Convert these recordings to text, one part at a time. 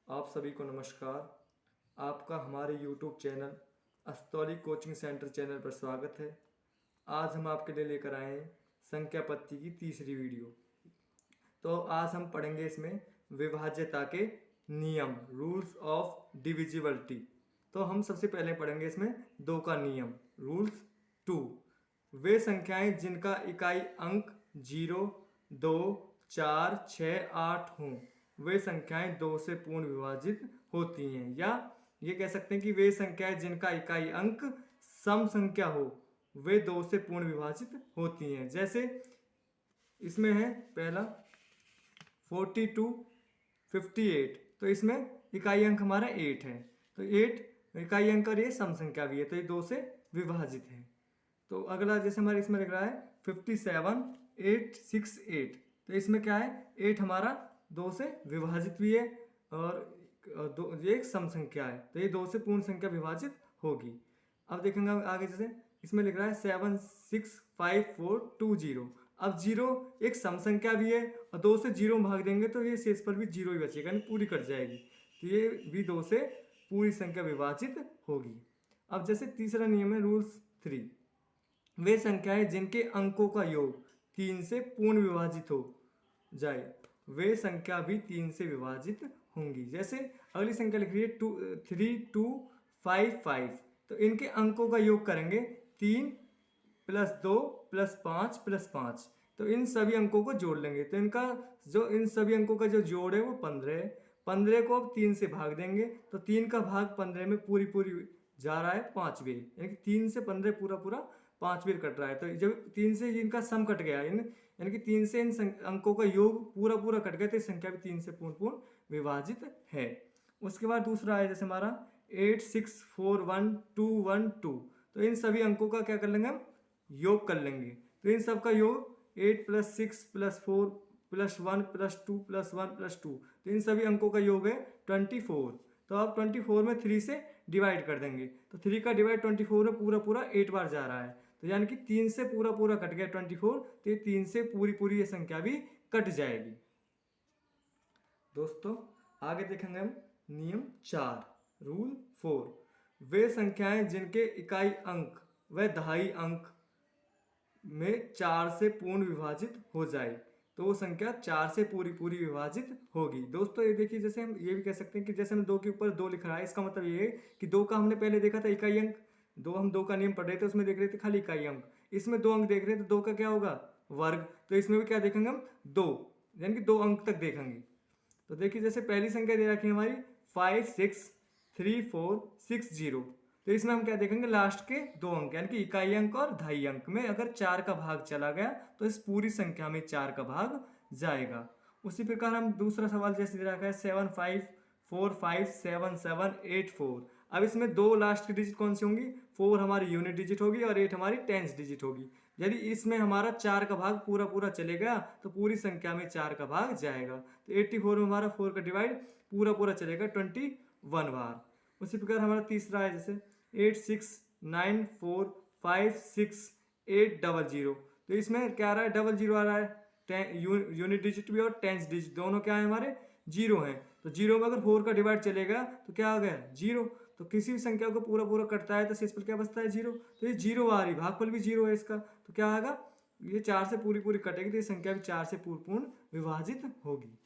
आप सभी को नमस्कार। आपका हमारे YouTube channel Astauli coaching centre channel पर स्वागत है। आज हम आपके लिए लेकर आए हैं संख्या पत्ती की तीसरी वीडियो। तो आज हम पढ़ेंगे इसमें विभाज्यता के नियम, रूल्स ऑफ डिविजिबिलिटी। तो हम सबसे पहले पढ़ेंगे इसमें दो का नियम, रूल्स 2। वे संख्याएं जिनका इकाई अंक 0, 2, 4, 6, 8 हों वे संख्याएं 2 से पूर्ण विभाजित होती हैं। या ये कह सकते हैं कि वे संख्याएं जिनका इकाई अंक सम संख्या हो वे 2 से पूर्ण विभाजित होती हैं। जैसे इसमें है पहला 42, 58, तो इसमें इकाई अंक हमारा 8 है, तो 8 इकाई अंक और ये सम संख्या भी है, तो ये 2 से विभाजित है। तो अगला जैसे हमारे इसमें लिख रहा है 57, 8, 6, 8, तो इसमें क्या है 8 हमारा 2 से विभाजित भी है और ये एक सम संख्या है, तो ये 2 से पूर्ण संख्या विभाजित होगी। अब देखेंगे आगे, जैसे इसमें लिख रहा है 7, 6, 5, 4, 2, 0। अब 0 एक सम संख्या भी है और 2 से 0 में भाग देंगे तो ये शेष पर भी 0 ही बचेगा, यानी पूरी कट जाएगी, तो ये भी 2 से पूरी संख्या विभाजित होगी। अब जैसे तीसरा नियम है रूल्स 3। वे संख्याएं जिनके अंकों का योग 3 से पूर्ण विभाजित हो जाए वे संख्या भी 3 से विभाजित होंगी। जैसे अगली संख्या लिख रही है 3, 2, 5, 5, तो इनके अंकों का योग करेंगे 3 + 2 + 5 + 5, तो इन सभी अंकों को जोड़ लेंगे, तो इनका जो इन सभी अंकों का जो जोड़ है वो 15 है। 15 को अब 3 से भाग देंगे तो 3 का भाग 15 में पूरी जा रहा है 5 बार, यानी कि 3 से 15 पूरा 5 बार कट रहा है। तो जब 3 से इनका सम कट गया, यानी कि 3 से इन अंकों का योग पूरा कट गया, तो इस संख्या भी 3 से पूर्ण विभाजित है। उसके बाद दूसरा है जैसे हमारा 8, 6, 4, 1, 2, 1, 2, तो इन सभी अंकों का क्या कर लेंगे हम योग कर लेंगे, तो इन सब का योग 8 + 6 + 4 + 1 + 2 + 1 + 2, तो इन सभी अंकों का योग है 24। तो अब 24 में 3 से डिवाइड कर देंगे, तो 3 का डिवाइड 24 में पूरा 8 बार जा रहा है, तो यानी कि 3 से पूरा कट गया 24, तो ये 3 से पूरी ये संख्या भी कट जाएगी। दोस्तों आगे देखेंगे हम नियम 4, रूल 4। वे संख्याएं जिनके इकाई अंक व दहाई अंक में 4 से पूर्ण विभाजित हो जाए तो वो संख्या 4 से पूरी विभाजित होगी। दोस्तों ये देखिए, जैसे हम ये भी कह सकते हैं कि जैसे हम 2 के ऊपर 2 लिख रहा है, इसका मतलब ये है कि 2 का हमने पहले देखा था इकाई अंक, हम 2 का नियम पढ़ रहे थे, उसमें देख रहे थे खाली इकाई अंक, इसमें 2 अंक देख रहे थे, 2 का क्या होगा वर्ग, तो इसमें भी क्या देखेंगे हम 2, यानी कि 2 अंक तक देखेंगे। तो देखिए जैसे पहली संख्या दे रखी है हमारी 5, 6, 3, 4, 6, 0, तो इसमें हम क्या देखेंगे लास्ट के 2 अंक, यानी कि इकाई अंक और दहाई अंक में अगर 4 का भाग चला गया तो इस पूरी संख्या में 4 का भाग जाएगा। उसी प्रकार हम दूसरा सवाल जैसे दे रखा है 7, 5, 4, 5, 7, 7, 8, 4, अब इसमें 2 लास्ट की डिजिट कौन सी होंगी, 4 हमारी यूनिट डिजिट होगी और 8 हमारी टेंस डिजिट होगी। यदि इसमें हमारा 4 का भाग पूरा चलेगा तो पूरी संख्या में 4 का भाग जाएगा, तो 84 में हमारा 4 का डिवाइड पूरा चलेगा 21 बार। उसी प्रकार हमारा तीसरा है जैसे 8, 6, 9, 4, 5, 6, 8, 00, तो इसमें क्या आ रहा है 00 आ रहा है, यूनिट डिजिट भी और टेंस डिजिट दोनों क्या है हमारे 0 हैं, तो 0 में अगर 4 का डिवाइड चलेगा तो क्या आ गया 0, तो किसी भी संख्या को पूरा कटता है तो शेष पर क्या बचता है 0, तो ये 0 आ रही, भागफल भी 0 है इसका, तो क्या आएगा ये 4 से पूरी कटेगी, तो ये संख्या भी 4 से पूर्ण विभाजित होगी।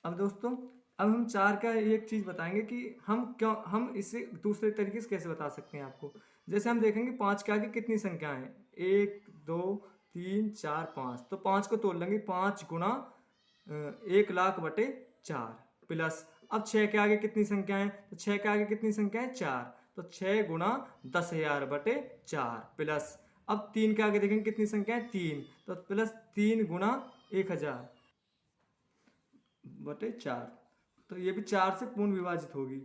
अब दोस्तों अब हम 4 का एक चीज बताएंगे कि हम इसे दूसरे तरीके से कैसे बता सकते हैं आपको। जैसे हम देखेंगे 5 के आगे कितनी संख्या है, 1, 2, 3, 4, 5, तो 5 को तोड़ लेंगे, 5 गुणा 1,00,000/4 प्लस, अब 6 के आगे कितनी संख्या है, तो 6 के आगे कितनी संख्या है 4, तो 6 गुणा 10,000/4 प्लस, अब 3 के आगे देखेंगे कितनी संख्या है 3, तो प्लस 3 गुणा 1,000/4, तो ये भी 4 से पूर्ण विभाजित होगी।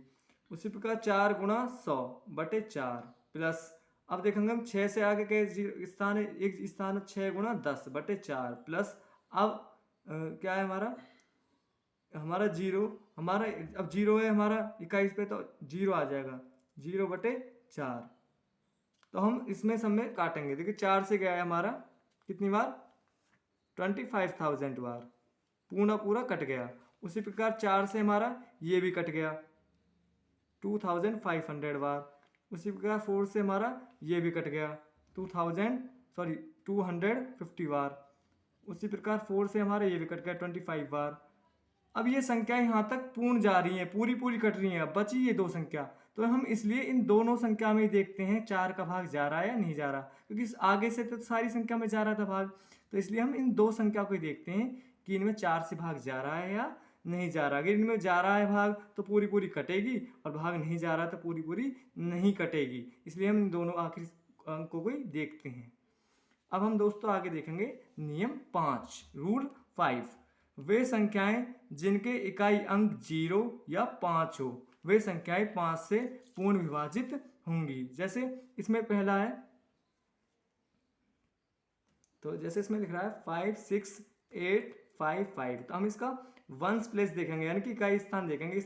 उसी प्रकार 4 गुणा 100/4 प्लस, अब देखेंगे हम 6 से आगे के स्थान है, एक स्थान है 6 गुणा 10/4 प्लस, अब क्या है हमारा 0, हमारा अब 0 है हमारा 21 पे, तो 0 आ जाएगा 0/4, तो हम इसमें सब में काटेंगे, देखिए 4 से गया है हमारा कितनी बार 25,000 बार, पूरा कट गया। उसी प्रकार 4 से हमारा ये भी कट गया 2500 बार। उसी प्रकार 4 से हमारा ये भी कट गया 250 बार। उसी प्रकार 4 से हमारा ये भी कट गया 25 बार। अब ये संख्याएं यहाँ तक पूर्ण जा रही हैं, पूरी कट रही हैं। अब बची ये दो संख्या, तो हम इसलिए इन दोनों संख्या में देखते हैं 4 का भाग जा रहा है या नहीं जा रहा, क्योंकि आगे से तो सारी संख्या में जा रहा था भाग। तो इसलिए हम इन दो संख्या को ही देखते हैं कि इनमें 4 से भाग जा रहा है या नहीं जा रहा। अगर इनमें जा रहा है भाग तो पूरी कटेगी, और भाग नहीं जा रहा तो पूरी नहीं कटेगी। इसलिए हम इन दोनों आखिरी अंकों को ही देखते हैं। अब हम दोस्तों आगे देखेंगे नियम 5, रूल 5। वे संख्याएं जिनके इकाई अंक 0 या 5 हो, वे संख्याएं 5 से पूर्ण विभाजित होंगी। जैसे इसमें पहला है, तो जैसे इसमें लिख रहा है 5 6 8 5 5, तो हम इसका वंस प्लेस देखेंगे, यानी कि इकाई स्थान देखेंगे।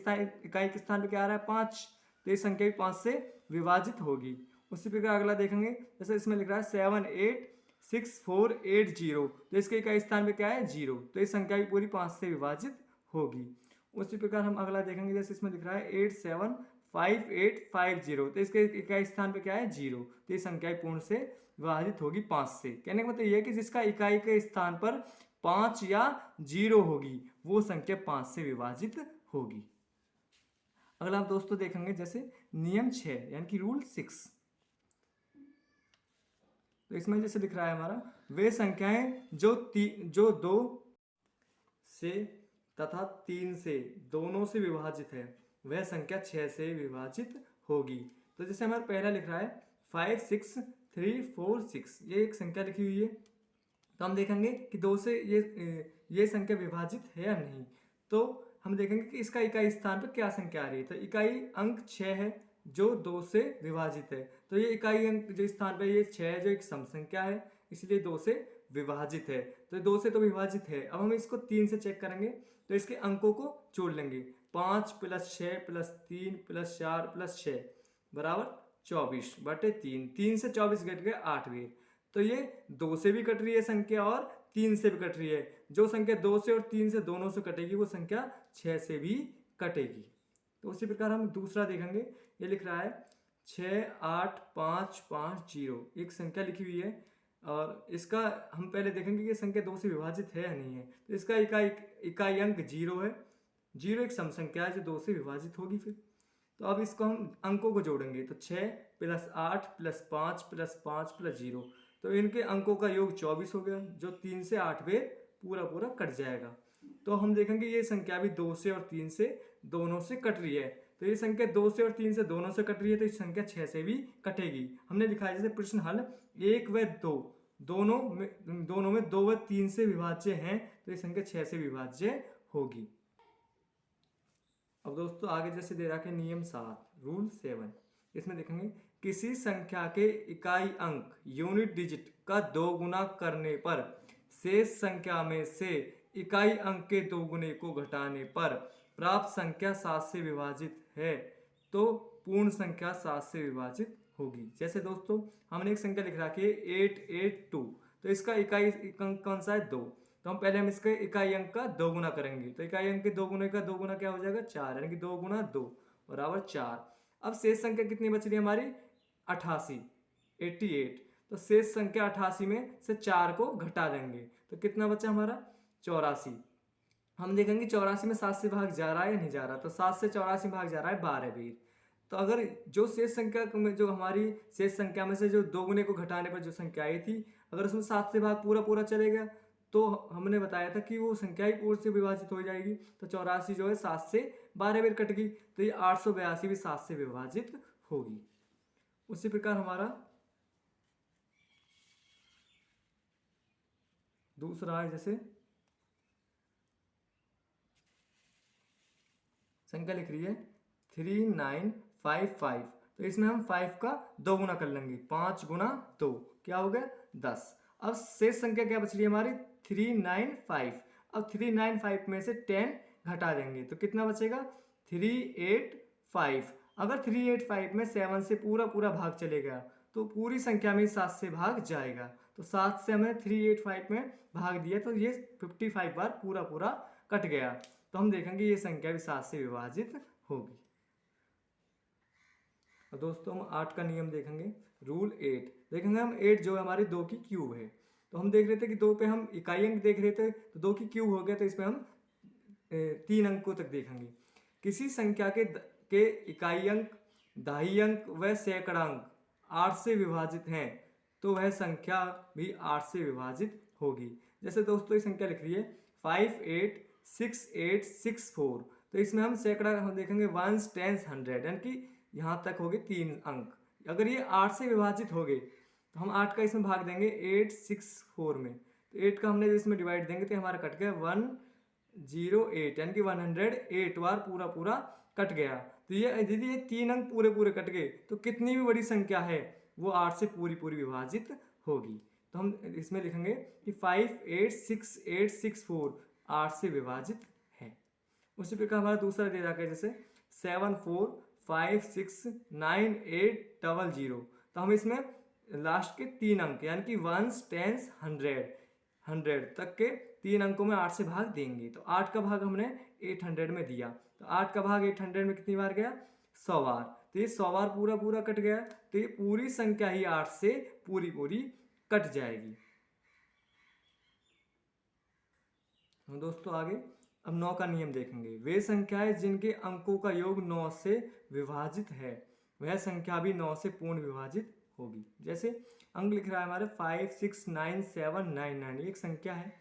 इकाई के स्थान पे क्या आ रहा है 5, तो ये संख्या भी 5 से विभाजित होगी। उसी प्रकार अगला देखेंगे, जैसे इसमें लिख रहा है 7 8 6 4 8 0, तो इसके इकाई स्थान पे क्या है 0, तो ये संख्या भी पूरी 5 से विभाजित होगी। उसी प्रकार हम अगला देखेंगे, जैसे इसमें लिख रहा है 8 7 5 8 5 0, तो इसके इकाई स्थान पे क्या है 0, तो ये संख्या पूर्ण से विभाजित होगी 5 से। कहने का मतलब यह है कि जिसका इकाई के स्थान पर 5 या 0 होगी वो संख्या 5 से विभाजित होगी। अगला हम दोस्तों देखेंगे जैसे नियम 6 यानी कि रूल 6। तो इसमें जैसे लिख रहा है हमारा, वे संख्याएं जो 2 से तथा 3 से दोनों से विभाजित है, वह संख्या 6 से विभाजित होगी। तो जैसे हमारा पहला लिख रहा है 5 6 3 4 6, ये एक संख्या लिखी हुई है। तो हम देखेंगे कि 2 से ये संख्या विभाजित है या नहीं। तो हम देखेंगे कि इसका इकाई स्थान पर क्या संख्या आ रही है। तो इकाई अंक 6 है जो 2 से विभाजित है, तो ये इकाई अंक जो स्थान पर ये 6 है जो एक सम संख्या है, इसलिए 2 से विभाजित है। तो 2 से तो विभाजित है। अब हम इसको 3 से चेक करेंगे, तो इसके अंकों को जोड़ लेंगे। 5 + 6 + 3 + 4 + 6 बराबर 24/3। 3 से 24 घट गए 8 हुए। तो ये 2 से भी कट रही है संख्या और 3 से भी कट रही है। जो संख्या 2 से और 3 से दोनों से कटेगी वो संख्या 6 से भी कटेगी। तो उसी प्रकार हम दूसरा देखेंगे, ये लिख रहा है 6 8 5 5 0, एक संख्या लिखी हुई है। और इसका हम पहले देखेंगे कि ये संख्या 2 से विभाजित है या नहीं है। तो इसका इकाई अंक 0 है। 0 एक सम संख्या है जो 2 से विभाजित होगी फिर। तो अब इसको हम अंकों को जोड़ेंगे, तो 6 + 8 + 5 + 5 + 0, तो इनके अंकों का योग 24 हो गया, जो 3 से 8 बेर पूरा कट जाएगा। तो हम देखेंगे ये संख्या भी 2 से और 3 से दोनों से कट रही है। तो ये संख्या 2 से और 3 से दोनों से कट रही है, तो इस संख्या 6 से भी कटेगी। हमने लिखा है जैसे प्रश्न हल 1 व 2 दोनों में 2 व 3 से विभाज्य हैं, तो ये संख्या 6 से विभाज्य होगी। अब दोस्तों आगे जैसे दे रखा है नियम 7, रूल 7। इसमें देखेंगे किसी संख्या के इकाई अंक यूनिट डिजिट का 2 गुना करने पर शेष संख्या में से इकाई अंक के 2 गुने को घटाने पर प्राप्त संख्या 7 से विभाजित है, तो पूर्ण संख्या 7 से विभाजित होगी। जैसे दोस्तों हमने एक संख्या लिख रखी है 882, तो इसका इकाई अंक कौन सा है 2, तो हम पहले इसके इकाई अंक का 2 गुना करेंगे। तो इकाई अंक के 2 गुने का 2 गुना क्या हो जाएगा 4, यानी कि 2 गुना 2 बराबर 4। अब शेष संख्या कितनी बच रही है हमारी 88। तो शेष संख्या 88 में से 4 को घटा देंगे, तो कितना बचा हमारा 84। हम देखेंगे 84 में 7 से भाग जा रहा है या नहीं जा रहा। तो 7 से 84 भाग जा रहा है 12 बेर। तो अगर जो शेष संख्या में जो हमारी शेष संख्या में से जो 2 गुने को घटाने पर जो संख्या आई थी, अगर उसमें 7 से भाग पूरा चलेगा, तो हमने बताया था कि वो संख्या ही पूर्ण से विभाजित हो जाएगी। तो 84 जो है 7 से 12 बेर कट गई, तो ये 882 भी 7 से विभाजित होगी। उसी प्रकार हमारा दूसरा है, जैसे संख्या लिख रही है 3955, तो इसमें हम 5 का 2 गुना कर लेंगे। 5 गुना 2 क्या हो गया 10। अब शेष संख्या क्या बच रही है हमारी 395। अब 395 में से 10 घटा देंगे, तो कितना बचेगा 385। अगर 385 में 7 से पूरा भाग चलेगा, तो पूरी संख्या में 7 से भाग जाएगा। तो 7 से हमें 385 में भाग दिया, तो ये 55 बार पूरा कट गया, तो हम देखेंगे ये संख्या भी 7 से विभाजित होगी। और दोस्तों हम 8 का नियम देखेंगे, रूल 8 देखेंगे हम। 8 जो है हमारी 2 की क्यूब है, तो हम देख रहे थे कि 2 पे हम इकाई अंक देख रहे थे, तो 2 की क्यूब हो गया, तो इसमें हम 3 अंकों तक देखेंगे। किसी संख्या के इकाई अंक, दहाई अंक व सैकड़ांक 8 से विभाजित हैं, तो वह संख्या भी 8 से विभाजित होगी। जैसे दोस्तों ये संख्या लिख रही है 586864, तो इसमें हम सैकड़ा देखेंगे 1s, 10s, 100, यानी कि यहाँ तक हो गए 3 अंक। अगर ये 8 से विभाजित हो गए तो हम 8 का इसमें भाग देंगे 864 में, तो 8 का हमने इसमें डिवाइड देंगे तो हमारा कट गया 108, यानी कि 108 बार पूरा पूरा कट गया। तो ये यदि ये 3 अंक पूरे पूरे कट गए तो कितनी भी बड़ी संख्या है वो 8 से पूरी पूरी विभाजित होगी। तो हम इसमें लिखेंगे कि 586864 8 से विभाजित है। उसी प्रकार हमारा दूसरा दे रखा है जैसे 74569800, तो हम इसमें लास्ट के 3 अंक यानी कि 1s, 10s, 100 तक के 3 अंकों में 8 से भाग देंगे। तो 8 का भाग हमने 800 में दिया, तो 8 का भाग 800 में कितनी बार गया? 100 बार। तो ये 100 बार पूरा पूरा कट गया, तो ये पूरी संख्या ही 8 से पूरी पूरी कट जाएगी। हम दोस्तों आगे अब 9 का नियम देखेंगे। वे संख्याएं जिनके अंकों का योग 9 से विभाजित है, वह संख्या भी 9 से पूर्ण विभाजित होगी। जैसे अंक लिख रहा है हमारे 569799, एक संख्या है,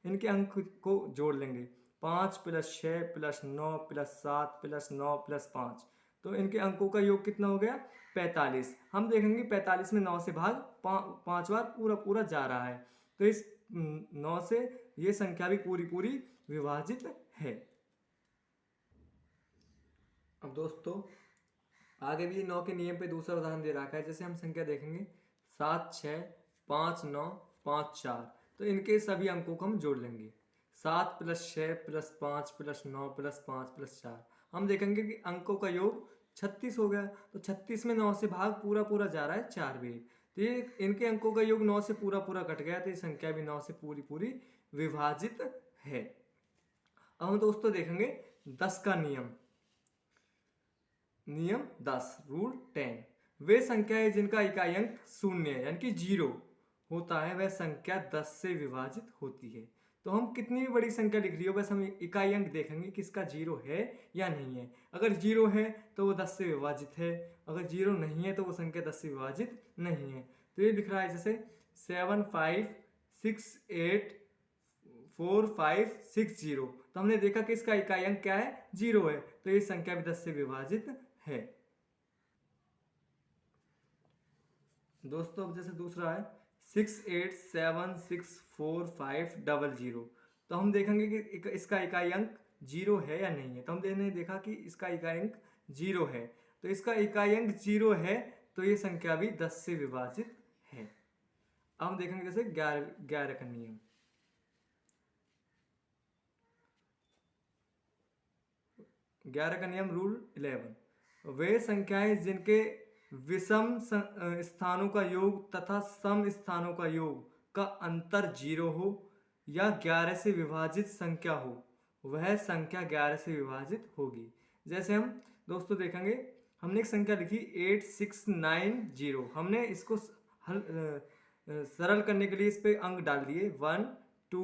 इनके अंक को जोड़ लेंगे 5 + 6 + 9 + 7 + 9 + 5, तो इनके अंकों का योग कितना हो गया? 45। हम देखेंगे 45 में 9 से भाग 5 बार पूरा पूरा जा रहा है, तो इस 9 से ये संख्या भी पूरी पूरी विभाजित है। अब दोस्तों आगे भी 9 के नियम पे दूसरा उदाहरण दे रखा है। जैसे हम संख्या देखेंगे 765954, तो इनके सभी अंकों को हम जोड़ लेंगे 7 + 6 + 5 + 9 + 5 + 4। हम देखेंगे कि अंकों का योग 36 हो गया, तो 36 में 9 से भाग पूरा पूरा जा रहा है 4 बार, तो ये इनके अंकों का योग 9 से पूरा पूरा कट गया, तो ये संख्या भी 9 से पूरी पूरी विभाजित है। अब हम दोस्तों देखेंगे 10 का नियम। नियम 10, रूल 10। वे संख्याएं जिनका इकाई अंक 0 यानी कि 0 होता है, वह संख्या 10 से विभाजित होती है। तो हम कितनी भी बड़ी संख्या लिख रही हो, बस हम इकाई अंक देखेंगे कि इसका 0 है या नहीं है। अगर 0 है तो वो 10 से विभाजित है, अगर 0 नहीं है तो वो संख्या 10 से विभाजित नहीं है। तो ये लिख रहा है जैसे 75684560, तो हमने देखा कि इसका इकाई अंक क्या है? 0 है, तो ये संख्या भी 10 से विभाजित है। दोस्तों अब जैसे दूसरा है 68764500, तो हम देखेंगे कि इसका इकाई अंक 0 है या नहीं है। तो हमने देखा कि इसका इकाई अंक 0 है, तो इसका इकाई अंक 0 है, तो ये संख्या भी 10 से विभाजित है। अब हम देखेंगे जैसे 11 का नियम। 11 का नियम, रूल 11। वे संख्याएं जिनके विषम स्थानों का योग तथा सम स्थानों का योग का अंतर 0 हो या 11 से विभाजित संख्या हो, वह संख्या 11 से विभाजित होगी। जैसे हम दोस्तों देखेंगे, हमने एक संख्या लिखी 8690, हमने इसको सरल करने के लिए इस पे अंक डाल दिए 1 2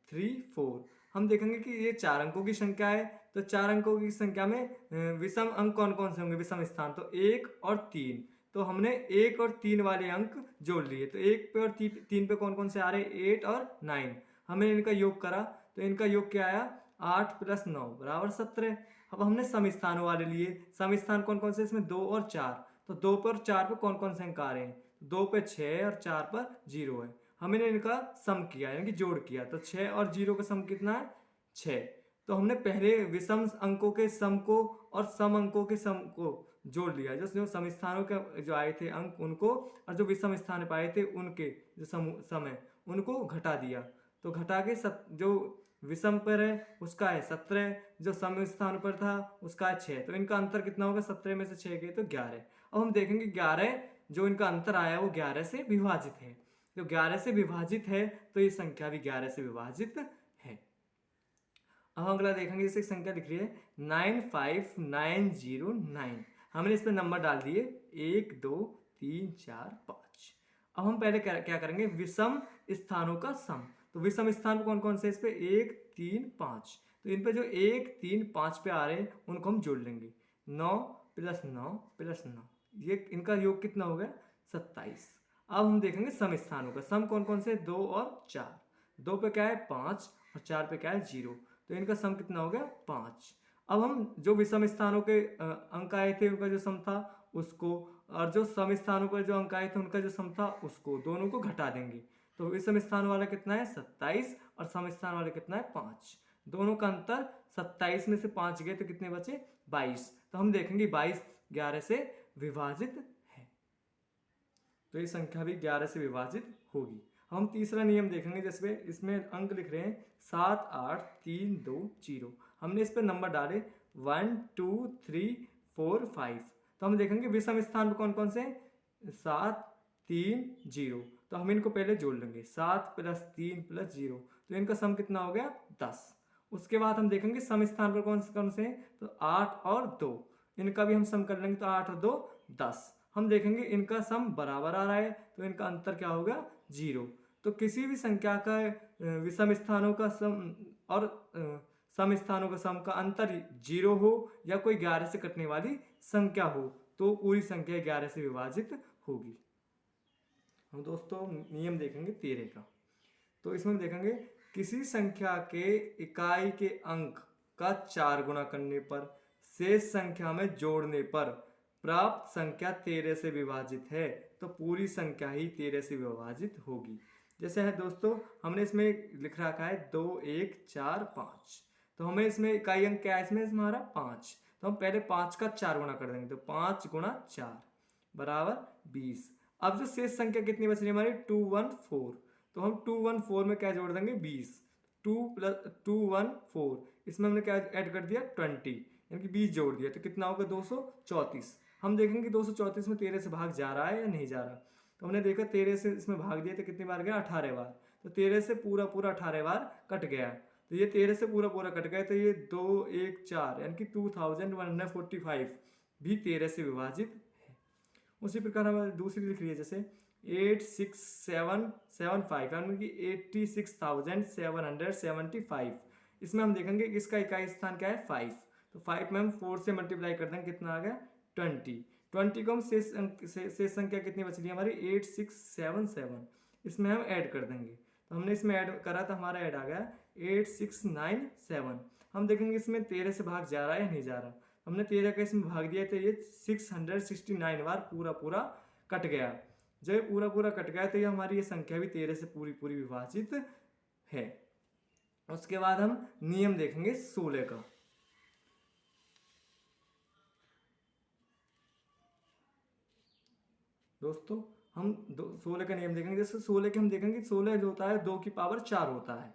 3 4। हम देखेंगे कि ये 4 अंकों की संख्या है, तो 4 अंकों की संख्या में विषम अंक कौन कौन से होंगे? विषम स्थान तो 1 और 3, तो हमने 1 और 3 वाले अंक जोड़ लिए। तो 1 पे और 3 पे कौन कौन से आ रहे? 8 और 9। हमने इनका योग करा, तो इनका योग क्या आया? 8 + 9 = 17। अब हमने सम स्थानों वाले लिए। सम स्थान कौन कौन से? इसमें 2 और 4, तो 2 पर और 4 पे कौन कौन से अंक आ रहे हैं? 2 पे 6 और 4 पर 0 है। हमने इनका सम किया यानी कि जोड़ किया, तो 6 और 0 का सम कितना है? 6। तो हमने पहले विषम अंकों के सम को और सम अंकों के सम को जोड़ लिया, जो सम स्थानों के जो आए थे अंक उनको, और जो विषम स्थान पाए थे उनके जो सम है उनको घटा दिया। तो घटा के जो विषम पर है उसका है 17, जो सम स्थान पर था उसका है 6, तो इनका अंतर कितना होगा? 17 में से 6 गए तो 11। अब हम देखेंगे 11 जो इनका अंतर आया वो 11 से विभाजित है, तो 11 से विभाजित है तो ये संख्या भी 11 से विभाजित है। अब हम अगला देखेंगे, जैसे संख्या दिख रही है 95909। हमने इस पर नंबर डाल दिए 1 2 3 4 5। अब हम पहले क्या करेंगे, विषम स्थानों का सम। तो विषम स्थान कौन कौन से, इस पे 1 3 5। तो इन पे जो 1 3 5 पे आ रहे हैं उनको हम जोड़ लेंगे। 9 + 9 + 9, ये इनका योग कितना हो गया, 27। अब हम देखेंगे सम स्थानों का। सम कौन कौन से, 2 और 4। 2 पे क्या है 5 और 4 पे क्या है 0। तो इनका सम कितना हो गया 5। अब हम जो विषम स्थानों के अंक आए थे उनका जो सम था उसको, और जो सम स्थानों पर जो अंक आए थे उनका जो सम था उसको, दोनों को घटा देंगे। तो विषम स्थान वाला कितना है 27 और सम स्थान वाला कितना है 5। दोनों का अंतर 27 में से 5 गए तो कितने बचे 22। तो हम देखेंगे 22 11 से विभाजित है, तो ये संख्या भी 11 से विभाजित होगी। हम तीसरा नियम देखेंगे, जिसमें इसमें अंक लिख रहे हैं 7 8 3 2 0। हमने इस पर नंबर डाले 1 2 3 4 5। तो हम देखेंगे विषम स्थान पर कौन कौन से, 7 3 0। तो हम इनको पहले जोड़ लेंगे, 7 + 3 + 0। तो इनका सम कितना हो गया 10। उसके बाद हम देखेंगे सम स्थान पर कौन से हैं, तो 8 और 2। इनका भी हम सम कर लेंगे, तो 8 और 2 10। हम देखेंगे इनका सम बराबर आ रहा है, तो इनका अंतर क्या होगा 0। तो किसी भी संख्या का विषम स्थानों का सम और सम स्थानों का सम का अंतर 0 हो या कोई 11 से कटने वाली संख्या हो तो पूरी संख्या 11 से विभाजित होगी। हम दोस्तों नियम देखेंगे 13 का। तो इसमें हम देखेंगे किसी संख्या के इकाई के अंक का 4 गुना करने पर शेष संख्या में जोड़ने पर प्राप्त संख्या 13 से विभाजित है, तो पूरी संख्या ही 13 से विभाजित होगी। जैसे है दोस्तों, हमने इसमें लिख रखा है 2 1 4 5। तो हमें इसमें इकाई अंक क्या है, इसमें हमारा 5। तो हम पहले 5 का 4 गुना कर देंगे, तो 5 × 4 बराबर 20। अब जो शेष संख्या कितनी बच रही है हमारी 214। तो हम 214 में क्या जोड़ देंगे 20। 2 + 214, इसमें हमने क्या ऐड कर दिया 20, यानी कि 20 जोड़ दिया, तो कितना होगा 234। हम देखेंगे 234 में 13 से भाग जा रहा है या नहीं जा रहा। तो हमने देखा 13 से इसमें भाग दिया तो कितनी बार गया 18 बार। तो 13 से पूरा 18 बार कट गया। तो ये 13 से पूरा कट गया, तो ये 2 1 4 यानी कि 2145 भी 13 से विभाजित है। उसी प्रकार हमें दूसरी लिख रही है, जैसे 86775 यानी कि 86,775। इसमें हम देखेंगे इसका इकाई स्थान क्या है 5। तो 5 में हम 4 से मल्टीप्लाई कर देंगे, कितना आ गया 20। 20 को हम शेष संख्या कितनी बच रही है हमारी 8677, इसमें हम ऐड कर देंगे। तो हमने इसमें ऐड करा तो हमारा ऐड आ गया 8697। हम देखेंगे इसमें 13 से भाग जा रहा है या नहीं जा रहा। हमने 13 का इसमें भाग दिया तो ये 669 बार पूरा कट गया। जब ये पूरा कट गया तो ये हमारी ये संख्या भी 13 से पूरी विभाजित है। उसके बाद हम नियम देखेंगे 16 का। दोस्तों हम 16 का नियम देखेंगे। जैसे 16 के हम देखेंगे 16 जो होता है 2 की पावर 4 होता है।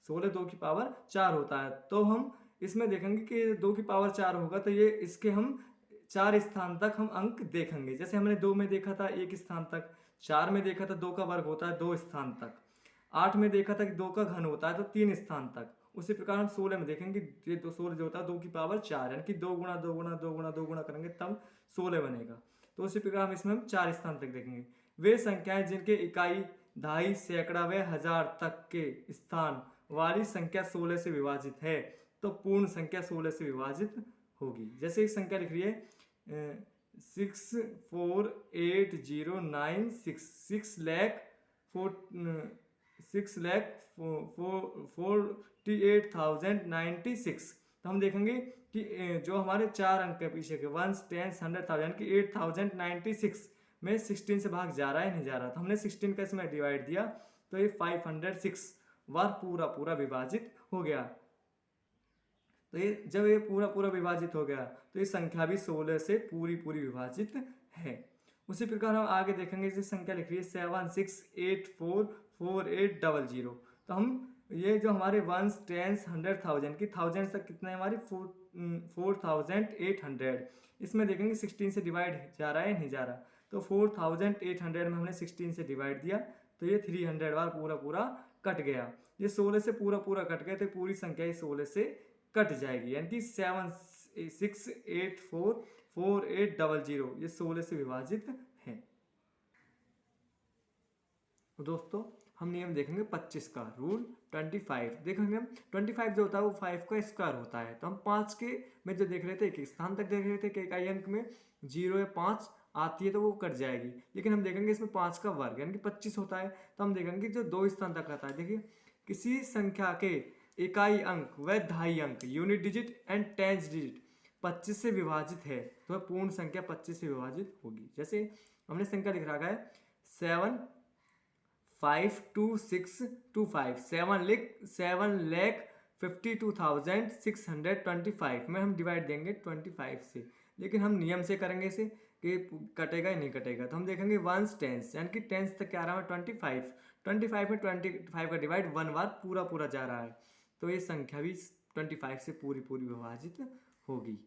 16 2 की पावर 4 होता है। तो हम इसमें देखेंगे कि 2 की पावर 4 होगा तो ये इसके हम 4 स्थान तक हम अंक देखेंगे। जैसे हमने 2 में देखा था 1 स्थान तक, 4 में देखा था 2 का वर्ग होता है 2 स्थान तक, 8 में देखा था कि 2 का घन होता है तो 3 स्थान तक। उसी प्रकार हम 16 में देखेंगे ये 16 जो होता है 2 की पावर 4 यानी कि 2 गुणा 2 गुणा 2 गुणा 2 गुणा करेंगे तब 16 बनेगा। तो उसी प्रकार हम इसमें हम 4 स्थान तक देखेंगे। वे संख्याएं जिनके इकाई दहाई सैकड़ा व हजार तक के स्थान वाली संख्या 16 से विभाजित है तो पूर्ण संख्या 16 से विभाजित होगी। जैसे एक संख्या लिख रही है 648,096। तो हम देखेंगे कि जो हमारे 4 अंक है पीछे के 1 10 100,000 यानी कि 8096 में 16 से भाग जा रहा है नहीं जा रहा। तो हमने 16 का इसमें डिवाइड दिया तो ये 506 बार पूरा विभाजित हो गया। तो ये जब ये पूरा विभाजित हो गया तो ये संख्या भी 16 से पूरी विभाजित है। उसी प्रकार हम आगे देखेंगे इसे संख्या लिख रही है 76844800। तो हम ये जो हमारे 1 10 100,000 की 1000 तक कितना है हमारी 4800, इसमें देखेंगे 16 से डिवाइड जा रहा है नहीं जा रहा। तो 4800 में हमने 16 से डिवाइड दिया तो ये 300 बार पूरा कट गया। ये 16 से पूरा कट गया तो पूरी संख्या 16 से कट जाएगी, यानी कि 7684480 ये 16 से विभाजित है। दोस्तों हम नियम देखेंगे 25 का, रूल 25 देखेंगे हम। 25 जो होता है वो 5 का स्क्वायर होता है। तो हम 5 के में जो देख रहे थे, एक स्थान तक देख रहे थे कि इकाई अंक में 0 या 5 आती है तो वो कट जाएगी, लेकिन हम देखेंगे इसमें 5 का वर्ग यानी कि 25 होता है। तो हम देखेंगे जो 2 स्थान तक आता है, देखिए किसी संख्या के इकाई अंक व दहाई अंक unit digit and tens digit 25 से विभाजित है तो वह पूर्ण संख्या 25 से विभाजित होगी। जैसे हमने संख्या लिख रखा है 7522625, 7,52,625 में हम डिवाइड देंगे 25 से, लेकिन हम नियम से करेंगे इसे कि कटेगा या नहीं कटेगा। तो हम देखेंगे वंस टेंस यानी कि टेंस तक क्या आ रहा है 25 में 25 का डिवाइड 1 बार पूरा पूरा जा रहा है, तो ये संख्या भी 25 से पूरी पूरी विभाजित होगी।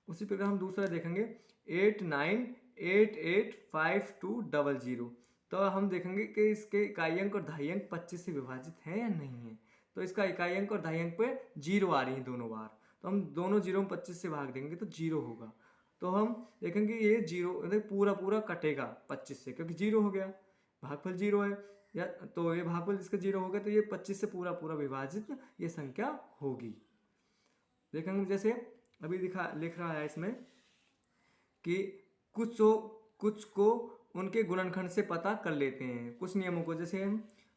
उसी प्रकार हम दूसरा देखेंगे 89885200, तो हम देखेंगे कि इसके इकाई अंक और दहाई अंक 25 से विभाजित है या नहीं है। तो इसका इकाई अंक और दहाई अंक पे 0 आ रही है दोनों बार, तो हम दोनों 0 25 से भाग देंगे तो 0 होगा। तो हम देखेंगे ये 0 पूरा पूरा कटेगा 25 से, क्योंकि 0 हो गया, भागफल 0 है, या तो ये भागफल इसका 0 हो गया, तो ये 25 से पूरा पूरा विभाजित ये संख्या होगी। देखेंगे जैसे अभी लिख रहा है इसमें कि कुछ को उनके गुणनखंड से पता कर लेते हैं, कुछ नियमों को। जैसे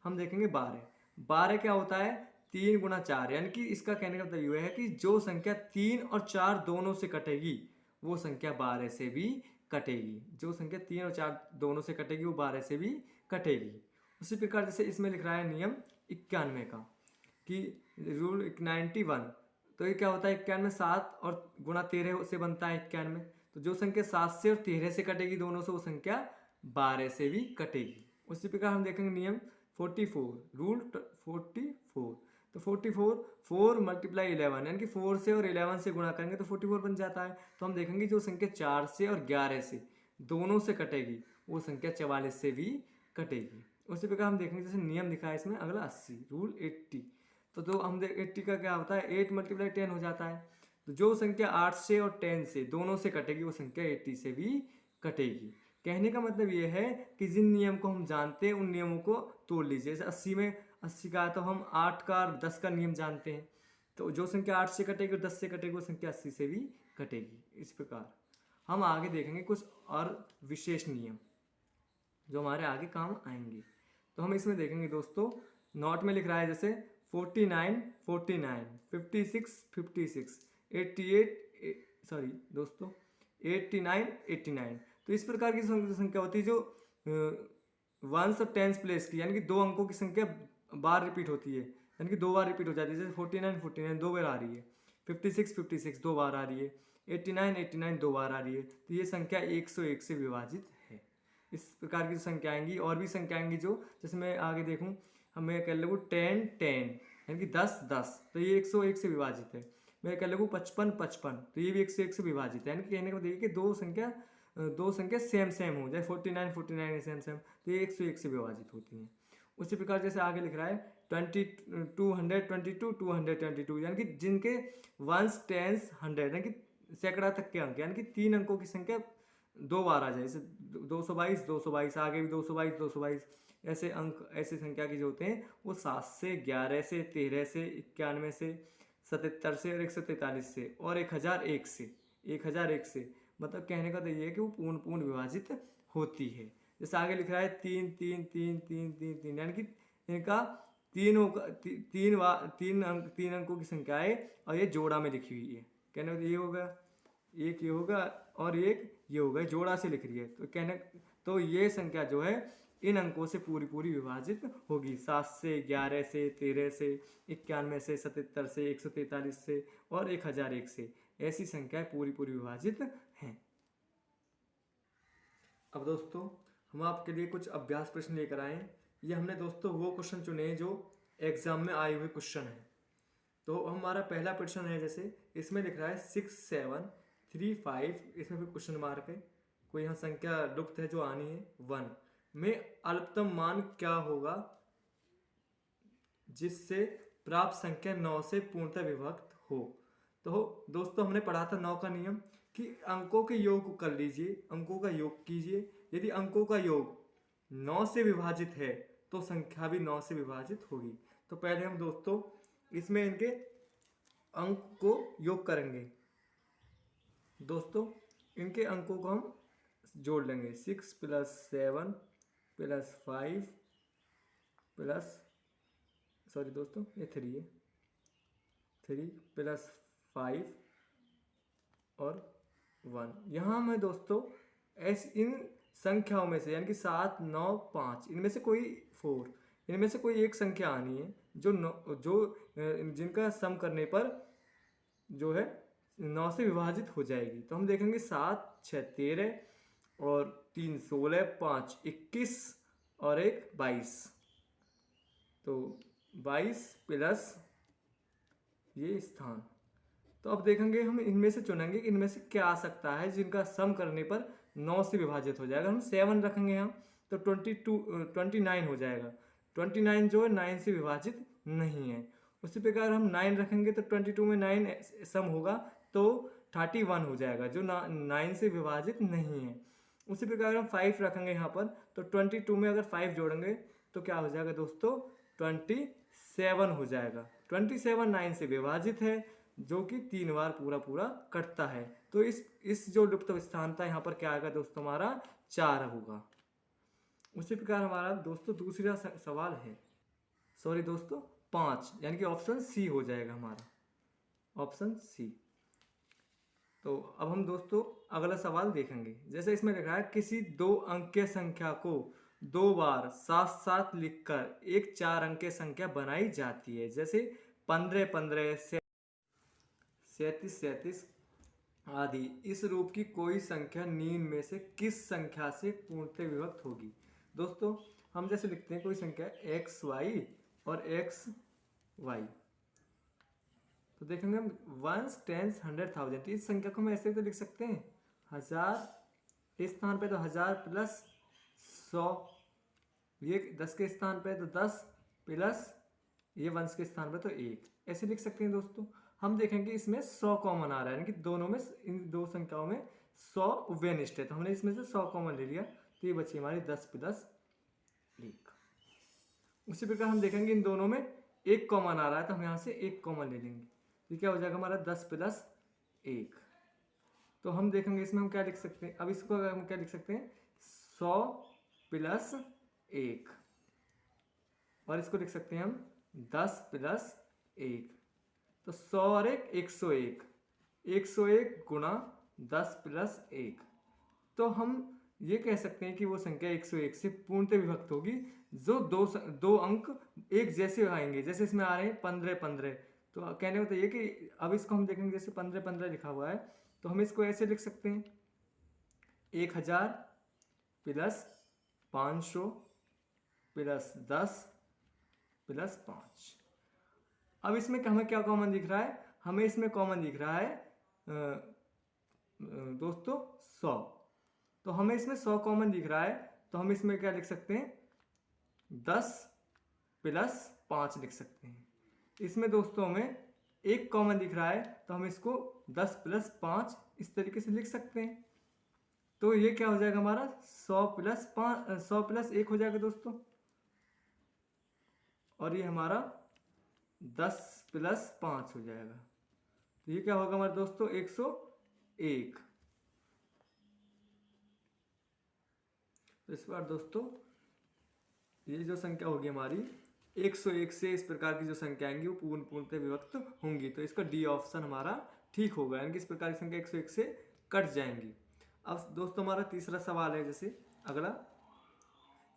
हम देखेंगे 12 क्या होता है 3 गुणा 4, यानी कि इसका कहने का मतलब यह है कि जो संख्या 3 और 4 दोनों से कटेगी वो संख्या 12 से भी कटेगी, जो संख्या 3 और 4 दोनों से कटेगी वो 12 से भी कटेगी। उसी प्रकार जैसे इसमें लिख रहा है नियम 91 का कि रूल 91, तो ये क्या होता है 91 7 और गुणा 13 से बनता है 91, तो जो संख्या 7 से और 13 से कटेगी दोनों से वो संख्या 12 से भी कटेगी। उसी प्रकार हम देखेंगे नियम 44, रूल 44, तो 44 4 मल्टीप्लाई 11 यानी कि 4 से और 11 से गुणा करेंगे तो 44 बन जाता है। तो हम देखेंगे जो संख्या 4 से और 11 से दोनों से कटेगी वो संख्या 44 से भी कटेगी। उसी प्रकार हम देखेंगे जैसे नियम दिखा है इसमें अगला 80, रूल 80, तो हम 80 का क्या होता है 8 मल्टीप्लाई 10 हो जाता है। तो जो संख्या 8 से और 10 से दोनों से कटेगी वो संख्या 80 से भी कटेगी। कहने का मतलब ये है कि जिन नियम को हम जानते हैं उन नियमों को तोड़ लीजिए। जैसे 80 में 80 का तो हम 8 का और 10 का नियम जानते हैं, तो जो संख्या 8 से कटेगी और 10 से कटेगी वो संख्या 80 से भी कटेगी। इस प्रकार हम आगे देखेंगे कुछ और विशेष नियम जो हमारे आगे काम आएंगे। तो हम इसमें देखेंगे दोस्तों, नोट में लिख रहा है जैसे 49 49, 56 56, 89 89। तो इस प्रकार की संख्या होती है जो वंस और टेंस प्लेस की, यानी कि 2 अंकों की संख्या बार रिपीट होती है, यानी कि 2 बार रिपीट हो जाती है। जैसे 49 49 2 बार आ रही है, 56 56 2 बार आ रही है, 89 89 2 बार आ रही है, तो ये संख्या 101 से विभाजित है। इस प्रकार की संख्या आएंगी। और भी संख्या आएंगी जो, जैसे मैं आगे देखूँ, मैं कह लगूँ 10 10 यानी कि 10 10, तो ये 101 से विभाजित है। मैं कह लगूँ 55 55, तो ये भी 101 से विभाजित है। यानी कि कहने को देखिए कि दो संख्या सेम हो जाए 49 49 सेम तो ये 101 से विभाजित होती हैं। उसी प्रकार जैसे आगे लिख रहा है 222 222, यानी कि जिनके वंस टेंस 100 यानी कि सैकड़ा तक के अंक, यानी कि 3 अंकों की संख्या 2 बार आ जाए। जैसे 222 222, आगे भी 222 222, ऐसे अंक ऐसे संख्या के जो होते हैं वो 7 से 11 से 13 से 91 से 77 से और 143 से और 1001 से मतलब कहने का तो ये है कि वो पूर्ण विभाजित होती है। जैसे आगे लिख रहा है 3 3 3 3 3 3, यानी कि इनका तीन अंकों की संख्या है और ये जोड़ा में लिखी हुई है। कहने का ये होगा, एक ये होगा और एक ये होगा, जोड़ा से लिख रही है। तो ये संख्या जो है इन अंकों से पूरी विभाजित होगी। 7 से 11 से 13 से 91 से 77 से 143 से और 1001 से, ऐसी संख्याएं पूरी विभाजित हैं। अब दोस्तों हम आपके लिए कुछ अभ्यास प्रश्न लेकर आए। ये हमने दोस्तों वो क्वेश्चन चुने जो एग्जाम में आए हुए क्वेश्चन हैं। तो हमारा पहला प्रश्न है, जैसे इसमें लिख रहा है 6 7 3 5, इसमें भी क्वेश्चन मार्क है, कोई यहाँ संख्या लुप्त है जो आनी है 1 में अल्पतम मान क्या होगा जिससे प्राप्त संख्या 9 से पूर्णतः विभक्त हो। तो दोस्तों हमने पढ़ा था 9 का नियम कि अंकों के योग को कर लीजिए, अंकों का योग कीजिए। यदि अंकों का योग 9 से विभाजित है तो संख्या भी 9 से विभाजित होगी। तो पहले हम दोस्तों इसमें इनके अंक को योग करेंगे। दोस्तों इनके अंकों को हम जोड़ लेंगे। 6 + 7 + 5 प्लस सॉरी दोस्तों ये 3 है, 3 + 5 और 1। यहाँ में दोस्तों इन संख्याओं में से यानी कि 7, 9, 5 इनमें से कोई 4 इनमें से कोई एक संख्या आनी है जो जिनका सम करने पर जो है 9 से विभाजित हो जाएगी। तो हम देखेंगे 7, 6, 13 और 3, 16, 5, 21 और 1, 22। तो 22 प्लस ये स्थान। तो अब देखेंगे हम इनमें से चुनेंगे कि इनमें से क्या आ सकता है जिनका सम करने पर 9 से विभाजित हो जाएगा। हम 7 रखेंगे यहाँ तो 29 हो जाएगा। 29 जो है 9 से विभाजित नहीं है। उसी प्रकार हम 9 रखेंगे तो 22 में 9 सम होगा तो 31 हो जाएगा जो 9 से विभाजित नहीं है। उसी प्रकार हम 5 रखेंगे यहाँ पर तो 22 में अगर 5 जोड़ेंगे तो क्या हो जाएगा दोस्तों 27 हो जाएगा। 27 9 से विभाजित है जो कि 3 बार पूरा कटता है। तो इस जो लुप्त स्थान था यहाँ पर क्या आएगा दोस्तों हमारा 4 होगा। उसी प्रकार हमारा दोस्तों दूसरा सवाल है सॉरी दोस्तों 5 यानी कि ऑप्शन सी हो जाएगा हमारा ऑप्शन सी। तो अब हम दोस्तों अगला सवाल देखेंगे। जैसे इसमें लिखा है किसी 2 अंकीय संख्या को 2 बार साथ साथ लिखकर एक 4 अंकीय संख्या बनाई जाती है। जैसे 15, 15, 37, 37 आदि। इस रूप की कोई संख्या निम्न में से किस संख्या से पूर्णतः विभक्त होगी। दोस्तों हम जैसे लिखते हैं कोई संख्या xy और xy तो देखेंगे हम 1s, 10s, 100,000। इस संख्या को हम ऐसे तो लिख सकते हैं 1000 इस स्थान पे तो 1000 प्लस 100, ये 10 के स्थान पे तो 10 प्लस ये 1 के स्थान पे तो 1 ऐसे लिख सकते हैं। दोस्तों हम देखेंगे इसमें 100 कॉमन आ रहा है यानी कि दोनों में इन दो संख्याओं में 100 उभयनिष्ठ है तो हमने इसमें से 100 कॉमन ले लिया तो ये बची हमारी 10 प्लस 1। उसी प्रकार हम देखेंगे इन दोनों में 1 कॉमन आ रहा है तो हम यहाँ से 1 कॉमन ले लेंगे। ये क्या हो जाएगा हमारा 10 प्लस 1। तो हम देखेंगे इसमें हम क्या लिख सकते हैं। अब इसको हम क्या लिख सकते हैं 100 प्लस 1 और इसको लिख सकते हैं हम 10 प्लस 1। तो 100 और 1 101 101 गुणा 10 प्लस 1। तो हम ये कह सकते हैं कि वो संख्या 101 से पूर्णतः विभक्त होगी जो दो अंक एक जैसे आएंगे। जैसे इसमें आ रहे हैं 15, 15 तो कहने का तो ये कि अब इसको हम देखेंगे जैसे 15, 15 लिखा हुआ है तो हम इसको ऐसे लिख सकते हैं 1000 प्लस 500 प्लस 10 प्लस 5। अब इसमें हमें क्या कॉमन दिख रहा है। हमें इसमें कॉमन दिख रहा है दोस्तों 100। तो हमें इसमें 100 कॉमन दिख रहा है तो हम इसमें क्या लिख सकते हैं 10 प्लस 5 लिख सकते हैं। इसमें दोस्तों में 1 कॉमन दिख रहा है तो हम इसको 10 प्लस 5 इस तरीके से लिख सकते हैं। तो ये क्या हो जाएगा हमारा 100 प्लस 5 100 प्लस 1 हो जाएगा दोस्तों और ये हमारा 10 प्लस 5 हो जाएगा। तो ये क्या होगा हमारे दोस्तों 101। तो इस बार दोस्तों ये जो संख्या होगी हमारी 101 से इस प्रकार की जो संख्या आएंगी वो पूर्णतः विभक्त होंगी। तो इसका डी ऑप्शन हमारा ठीक होगा यानी कि इस प्रकार की संख्या 101 से कट जाएंगी। अब दोस्तों हमारा तीसरा सवाल है जैसे अगला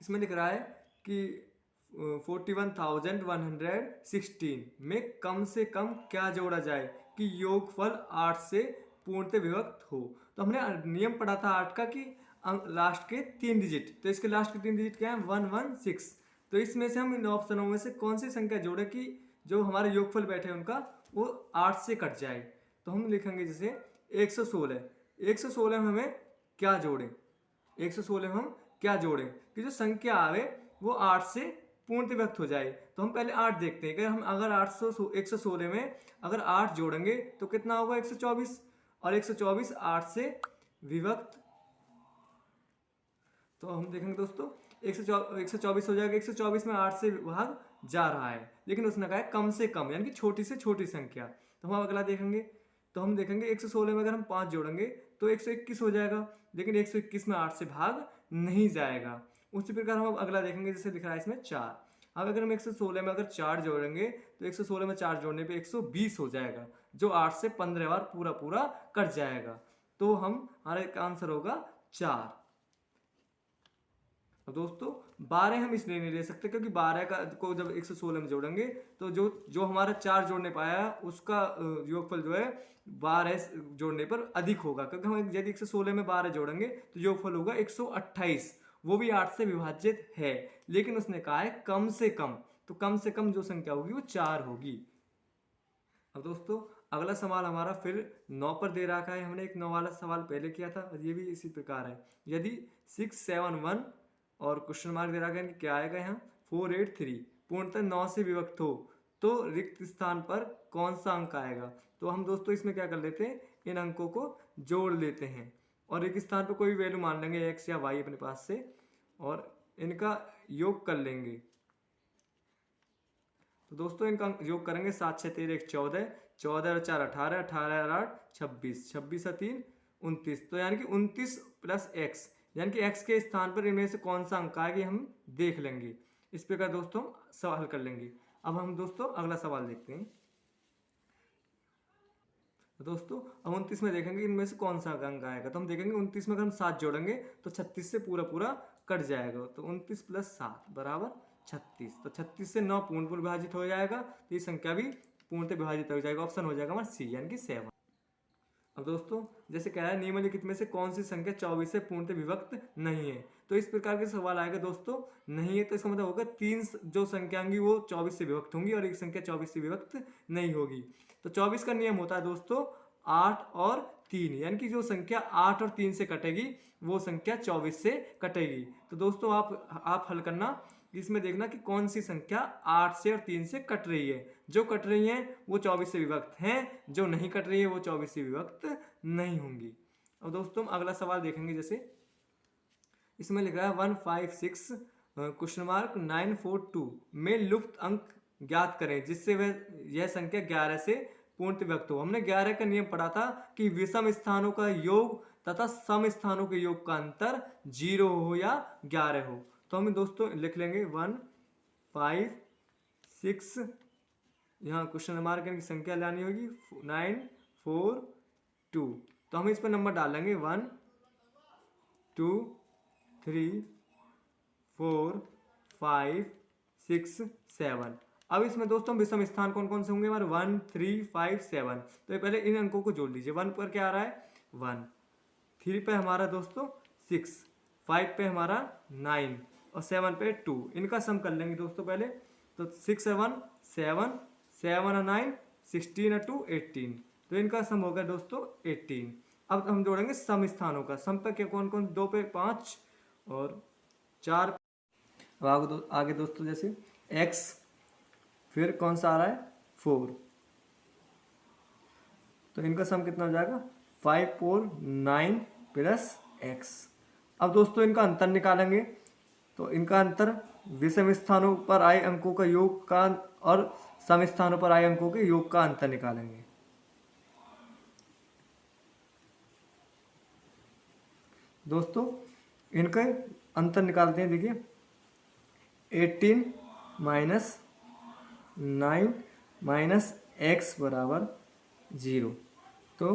इसमें लिख रहा है कि 41,116 में कम से कम क्या जोड़ा जाए कि योगफल 8 से पूर्णतः विभक्त हो। तो हमने नियम पढ़ा था 8 का कि लास्ट के 3 डिजिट तो इसके लास्ट के 3 डिजिट क्या है 116। तो इसमें से हम इन ऑप्शनों में से कौन सी संख्या जोड़े कि जो हमारे योगफल बैठे उनका वो 8 से कट जाए। तो हम लिखेंगे जैसे 116 में हमें क्या जोड़ें 116 में हम क्या जोड़ें कि जो संख्या आवे वो 8 से पूर्णतः विभक्त हो जाए। तो हम पहले 8 देखते हैं कि हम अगर 116 में अगर 8 जोड़ेंगे तो कितना होगा 124, और 124 8 से विभक्त, तो हम देखेंगे दोस्तों 124 हो जाएगा। 124 में 8 से भाग जा रहा है, लेकिन उसने कहा है कम से कम, यानी कि छोटी से छोटी संख्या। तो हम अगला देखेंगे, तो हम देखेंगे 116 में अगर हम 5 जोड़ेंगे तो 121 हो जाएगा, लेकिन 121 में 8 से भाग नहीं जाएगा। उसी प्रकार हम अगला देखेंगे, जैसे दिख रहा है इसमें 4। अब अगर हम 116 में अगर 4 जोड़ेंगे तो 116 में 4 जोड़ने पे 120 हो जाएगा, जो 8 से 15 बार पूरा पूरा कट जाएगा। तो हमारा आंसर होगा 4। अब दोस्तों 12 हम इसलिए नहीं ले सकते क्योंकि 12 को जब 116 में जोड़ेंगे तो जो हमारा 4 जोड़ने पाया उसका योगफल जो है 12 जोड़ने पर अधिक होगा, क्योंकि हम यदि 116 में 12 जोड़ेंगे तो योगफल होगा 128, वो भी 8 से विभाजित है, लेकिन उसने कहा है कम से कम, तो कम से कम जो संख्या होगी वो 4 होगी। अब दोस्तों अगला सवाल हमारा फिर 9 पर दे रखा है। हमने एक 9 वाला सवाल पहले किया था और ये भी इसी प्रकार है। यदि 671 और क्वेश्चन मार्क दे रखा है, क्या आएगा यहाँ 483 पूर्णतः 9 से विभक्त हो तो रिक्त स्थान पर कौन सा अंक आएगा। तो हम दोस्तों इसमें क्या कर लेते हैं, इन अंकों को जोड़ लेते हैं और एक स्थान पर कोई वैल्यू मान लेंगे x या y अपने पास से और इनका योग कर लेंगे। तो दोस्तों इनका योग करेंगे 7 6 13 14, 14 और 4 18, 18 और 8 26, 26 और 3 29, तो यानी कि 29 प्लस x, यानी कि x के स्थान पर इनमें से कौन सा अंक आएगा हम देख लेंगे। इस प्रकार दोस्तों सवाल कर लेंगे। अब हम दोस्तों अगला सवाल देखते हैं। तो दोस्तों अब 29 में देखेंगे इनमें से कौन सा अंक आएगा। तो हम देखेंगे 29 में अगर हम 7 जोड़ेंगे तो 36 से पूरा पूरा कट जाएगा, तो 29 प्लस 7 बराबर 36। तो 36 से 9 पूर्ण विभाजित हो जाएगा, तो ये संख्या भी पूर्णतः विभाजित हो जाएगा। ऑप्शन हो जाएगा हमारा सी, यानी कि 7। अब दोस्तों जैसे कह रहा है निम्नलिखित में से कौन सी संख्या 24 से पूर्णतः विभक्त नहीं है, तो इस प्रकार के सवाल आएगा दोस्तों नहीं है, तो इसका मतलब होगा 3 जो संख्या होंगी वो 24 से विभक्त होंगी और एक संख्या 24 से विभक्त नहीं होगी। तो 24 का नियम होता है दोस्तों 8 और 3, यानी कि जो संख्या 8 और 3 से कटेगी वो संख्या 24 से कटेगी। तो दोस्तों आप हल करना, इसमें देखना कि कौन सी संख्या 8 से और 3 से कट रही है। जो कट रही है वो 24 से विभक्त हैं, जो नहीं कट रही है वो 24 से विभक्त नहीं होंगी। अब दोस्तों अगला सवाल देखेंगे, जैसे इसमें लिख रहा है 156 क्वेश्चन मार्क 942 में लुप्त अंक ज्ञात करें जिससे यह संख्या 11 से पूर्ण विभक्त हो। हमने 11 का नियम पढ़ा था कि विषम स्थानों का योग तथा सम स्थानों के योग का अंतर 0 हो या 11 हो। तो हम दोस्तों लिख लेंगे 1 5 6, यहाँ क्वेश्चन मार्क की संख्या लानी होगी 9 4 2, तो हम इस पर नंबर डालेंगे 1 2 3 4 5 6 7। अब इसमें दोस्तों विषम स्थान कौन कौन से होंगे हमारे 1 3 5 7। तो ये पहले इन अंकों को जोड़ लीजिए। 1 पर क्या आ रहा है 1, 3 पे हमारा दोस्तों 6, 5 पे हमारा 9 और 7 पे 2। इनका सम कर लेंगे दोस्तों पहले। तो 6 7 7 7 और 9 16 और 2 18, तो इनका सम होगा दोस्तों 18। अब हम जोड़ेंगे सम स्थानों का। सम पे क्या कौन कौन, 2 पे 5 और 4। अब आगे दोस्तों जैसे x, फिर कौन सा आ रहा है 4, तो इनका सम कितना हो जाएगा 5 4 9 प्लस x। अब दोस्तों इनका अंतर निकालेंगे, तो इनका अंतर विषम स्थानों पर आए अंकों का योग का और सम स्थानों पर आए अंकों के योग का अंतर निकालेंगे। दोस्तों इनका अंतर निकालते हैं। देखिए 18 माइनस 9 माइनस x बराबर 0। तो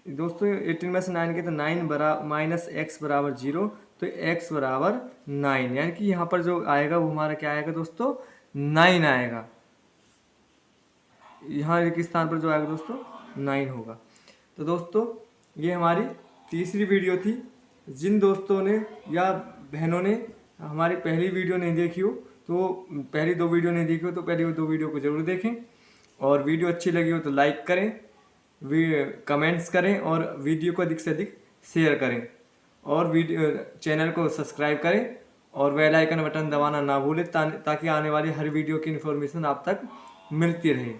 दोस्तों 18 में से 9 के तो 9 बराबर माइनस x बराबर 0, तो x बराबर 9, यानी कि यहाँ पर जो आएगा वो हमारा क्या आएगा दोस्तों 9 आएगा। यहाँ एक स्थान पर जो आएगा दोस्तों 9 होगा। तो दोस्तों ये हमारी तीसरी वीडियो थी। जिन दोस्तों ने या बहनों ने हमारी पहली वीडियो नहीं देखी हो, तो पहली 2 वीडियो नहीं देखी हो तो पहली 2 वीडियो को ज़रूर देखें, और वीडियो अच्छी लगी हो तो लाइक करें, कमेंट्स करें और वीडियो को अधिक से अधिक शेयर करें, और वीडियो चैनल को सब्सक्राइब करें और बेल आइकन बटन दबाना ना भूलें ताकि आने वाली हर वीडियो की इन्फॉर्मेशन आप तक मिलती रहे।